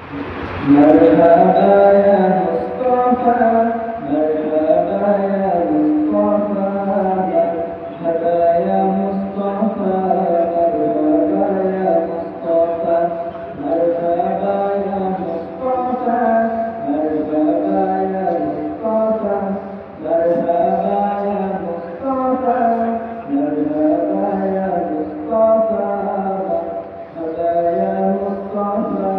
مرحبا يا مصطفى مرحبا يا مصطفى مرحبا يا مصطفى مرحبا يا مصطفى مرحبا يا مصطفى مرحبا يا مصطفى مرحبا يا مصطفى مرحبا يا مصطفى مرحبا يا مصطفى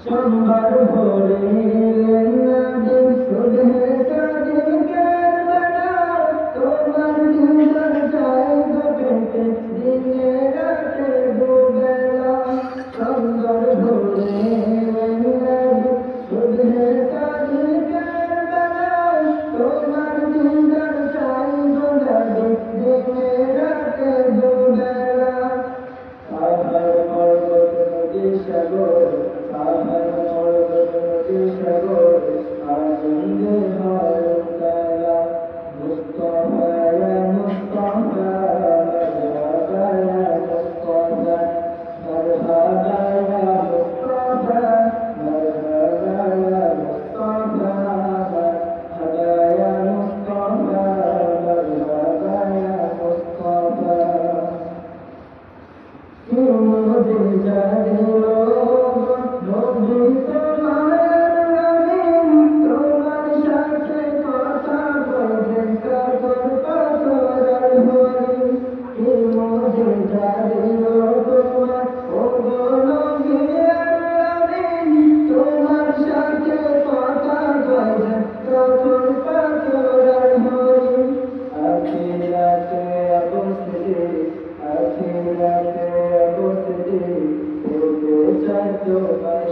সোমবার ভোরে নবী সুবহে সাদিক কারবালা তোমার জীবন যায় গোপেতে দিনে রাতে দুবেলা সোমবার ভোরে নবী সুবহে সাদিক কারবালা তোমার জীবন যায় গোপেতে দিনে রাতে দুবেলা পাহাড় পর্বত নদী সাগর পাহাড় পর্বত নদী সাগর আনন্দে হয় উজালা মুস্তাফা ইয়া মুস্তাফা মারহাবা ইয়া মুস্তাফা মারহাবা ইয়া মুস্তাফা মারহাবা ইয়া মুস্তাফা মারহাবা ইয়া মুস্তাফা মারহাবা ইয়া মুস্তাফা মুঝে জানিও নবী তোমার নবীন তোমার সাথে কথা বলতে কাতর পাথর হরি মুঝে জানিও তোমার ও গো নবী নবীন তোমার সাথে কথা বলতে কাতর পাথর হরি আখিরাতে অবস্থিতি আখিরাতে অবস্থিতি তোমার